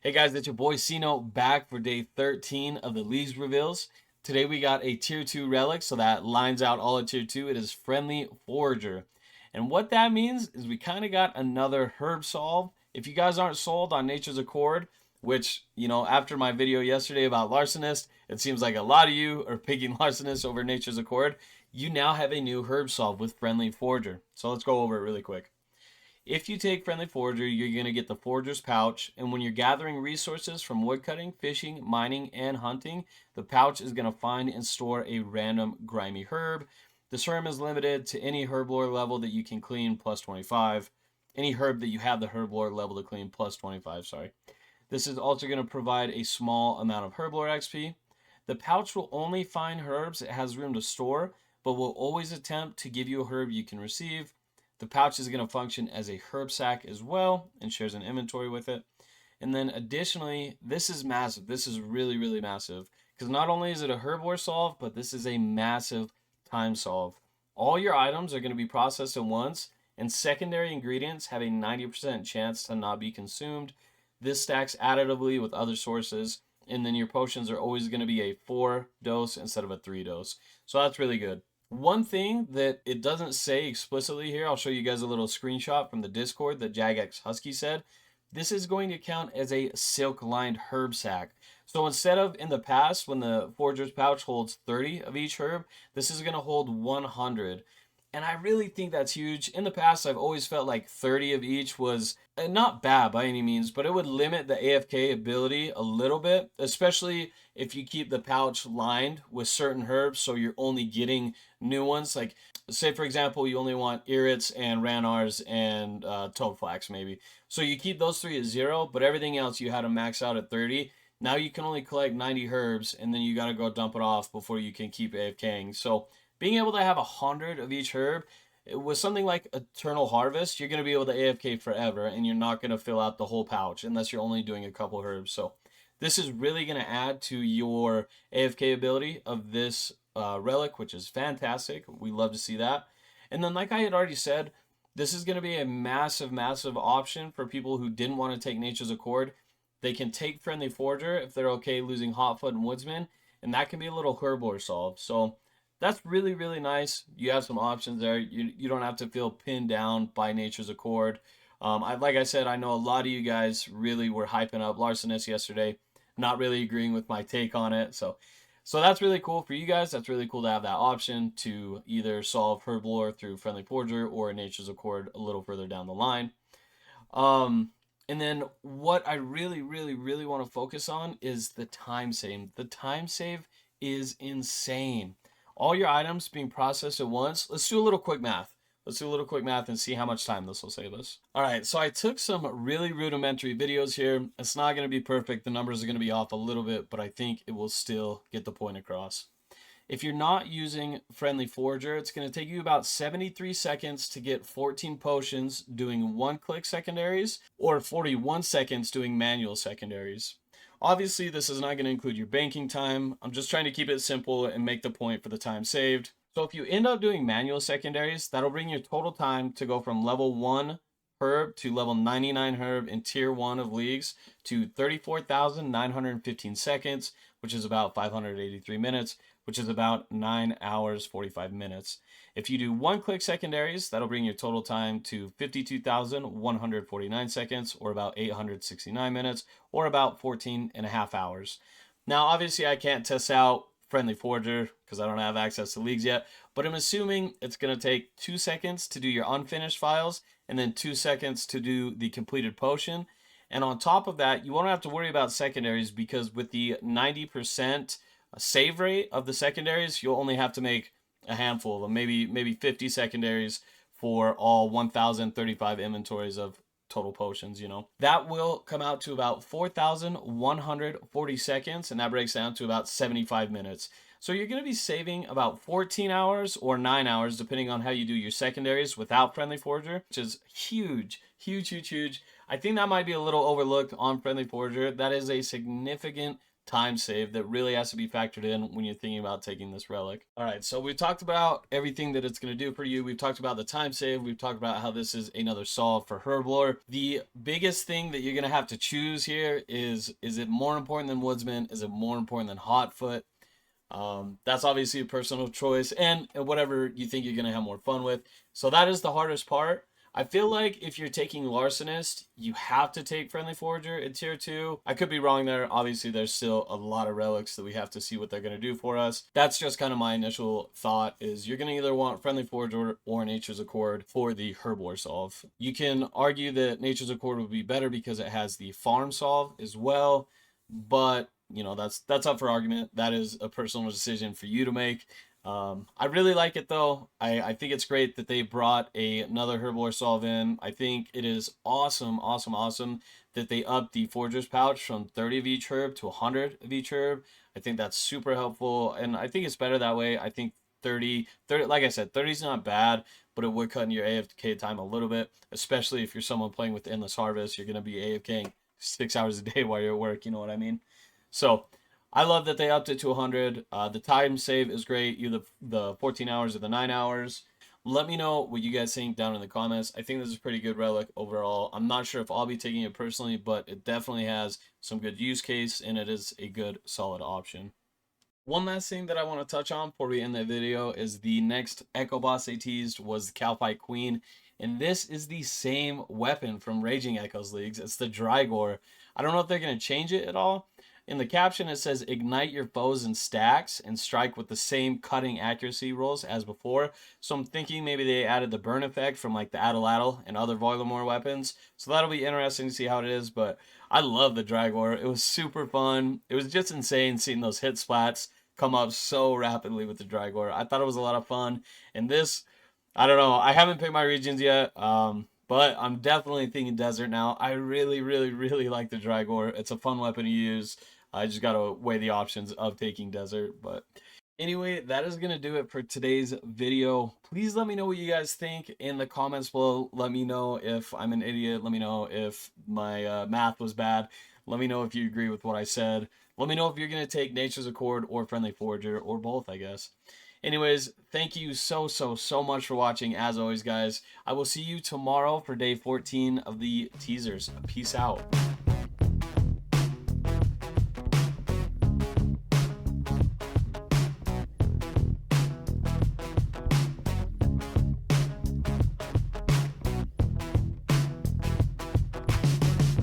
Hey guys, it's your boy Cino back for day 13 of the Leagues reveals. Today we got a tier 2 relic, so that lines out all of tier 2. It is Friendly Forager. And what that means is we kind of got another herb solve. If you guys aren't sold on Nature's Accord, which, after my video yesterday about Larcenist, it seems like a lot of you are picking Larcenist over Nature's Accord. You now have a new herb solve with Friendly Forager. So let's go over it really quick. If you take Friendly Forager, you're going to get the Forager's Pouch, and when you're gathering resources from woodcutting, fishing, mining, and hunting, the pouch is going to find and store a random grimy herb. This herb is limited to any Herblore level that you can clean plus 25. Any herb that you have the Herblore level to clean plus 25, sorry. This is also going to provide a small amount of Herblore XP. The pouch will only find herbs it has room to store, but will always attempt to give you a herb you can receive. The pouch is going to function as a herb sack as well and shares an inventory with it. And then additionally, this is massive. This is really, really massive because not only is it a Herblore solve, but this is a massive time solve. All your items are going to be processed at once, and secondary ingredients have a 90% chance to not be consumed. This stacks additively with other sources, and then your potions are always going to be a 4 dose instead of a 3 dose. So that's really good. One thing that it doesn't say explicitly here, I'll show you guys a little screenshot from the Discord that Jagex Husky said. This is going to count as a silk-lined herb sack. So instead of in the past, when the Forager's Pouch holds 30 of each herb, this is going to hold 100. And I really think that's huge. In the past, I've always felt like 30 of each was not bad by any means, but it would limit the AFK ability a little bit, especially if you keep the pouch lined with certain herbs, so you're only getting new ones. Like, say, for example, you only want Irits and Ranars and Toadflax, maybe. So you keep those 3 at 0, but everything else you had to max out at 30. Now you can only collect 90 herbs, and then you got to go dump it off before you can keep AFKing. So being able to have 100 of each herb, with something like Eternal Harvest, you're going to be able to AFK forever, and you're not going to fill out the whole pouch unless you're only doing a couple herbs. So this is really going to add to your AFK ability of this relic, which is fantastic. We love to see that. And then, like I had already said, this is going to be a massive, massive option for people who didn't want to take Nature's Accord. They can take Friendly Forager if they're okay losing Hotfoot and Woodsman, and that can be a little Herblore solve. So that's really, really nice. You have some options there. You don't have to feel pinned down by Nature's Accord. Like I said, I know a lot of you guys really were hyping up Larcenist yesterday, not really agreeing with my take on it. So that's really cool for you guys. That's really cool to have that option to either solve Herblore through Friendly Forager or Nature's Accord a little further down the line. And then what I really, really, really want to focus on is the time save. The time save is insane. All your items being processed at once. Let's do a little quick math. Let's do a little quick math and see how much time this will save us. All right, so I took some really rudimentary videos here. It's not going to be perfect. The numbers are going to be off a little bit, but I think it will still get the point across. If you're not using Friendly Forager, it's going to take you about 73 seconds to get 14 potions doing one-click secondaries, or 41 seconds doing manual secondaries. Obviously, this is not going to include your banking time. I'm just trying to keep it simple and make the point for the time saved. So if you end up doing manual secondaries, that'll bring your total time to go from level 1 herb to level 99 herb in tier 1 of leagues to 34,915 seconds, which is about 583 minutes, which is about 9 hours 45 minutes. If you do one-click secondaries, that'll bring your total time to 52,149 seconds, or about 869 minutes, or about 14 and a half hours. Now, obviously, I can't test out Friendly Forager because I don't have access to leagues yet, but I'm assuming it's going to take 2 seconds to do your unfinished files, and then 2 seconds to do the completed potion. And on top of that, you won't have to worry about secondaries because with the 90% save rate of the secondaries, you'll only have to make a handful of them, maybe 50 secondaries for all 1,035 inventories of total potions. That will come out to about 4,140 seconds, and that breaks down to about 75 minutes. So you're going to be saving about 14 hours or 9 hours, depending on how you do your secondaries without Friendly Forager, which is huge, huge, huge, huge. I think that might be a little overlooked on Friendly Forager. That is a significant time save that really has to be factored in when you're thinking about taking this relic. All right, so we've talked about everything that it's going to do for you. We've talked about the time save. We've talked about how this is another solve for Herblore. The biggest thing that you're going to have to choose here is it more important than Woodsman? Is it more important than Hotfoot? That's obviously a personal choice and whatever you think you're going to have more fun with. So that is the hardest part. I feel like if you're taking Larcenist, you have to take Friendly Forager in Tier 2. I could be wrong there. Obviously, there's still a lot of relics that we have to see what they're going to do for us. That's just kind of my initial thought is you're going to either want Friendly Forager or Nature's Accord for the Herblore solve. You can argue that Nature's Accord would be better because it has the farm solve as well, but you know, that's up for argument. That is a personal decision for you to make. I really like it though. I think it's great that they brought another Herblore solve in. I think it is awesome that they upped the Forager's pouch from 30 of each herb to 100 of each herb. I think that's super helpful, and I think it's better that way. I think 30, like I said, 30 is not bad, but it would cut in your AFK time a little bit, especially if you're someone playing with Endless Harvest. You're going to be AFKing 6 hours a day while you're at work, you know what I mean? So I love that they upped it to 100. The time save is great, either the 14 hours or the 9 hours. Let me know what you guys think down in the comments. I think this is a pretty good relic overall. I'm not sure if I'll be taking it personally, but it definitely has some good use case, and it is a good, solid option. One last thing that I want to touch on before we end the video is the next Echo Boss they teased was the Cali Queen. And this is the same weapon from Raging Echoes Leagues. It's the Drygore. I don't know if they're going to change it at all. In the caption, it says, ignite your foes in stacks and strike with the same cutting accuracy rolls as before. So I'm thinking maybe they added the burn effect from like the Addle and other Voilamore weapons. So that'll be interesting to see how it is. But I love the Drygore. It was super fun. It was just insane seeing those hit splats come up so rapidly with the Drygore. I thought it was a lot of fun. And this, I don't know. I haven't picked my regions yet. But I'm definitely thinking desert now. I really like the Drygore. It's a fun weapon to use. I just got to weigh the options of taking desert. But anyway, that is going to do it for today's video. Please let me know what you guys think in the comments below. Let me know if I'm an idiot. Let me know if my math was bad. Let me know if you agree with what I said. Let me know if you're going to take Nature's Accord or Friendly Forager or both, I guess. Anyways, thank you so much for watching. As always, guys, I will see you tomorrow for day 14 of the teasers. Peace out.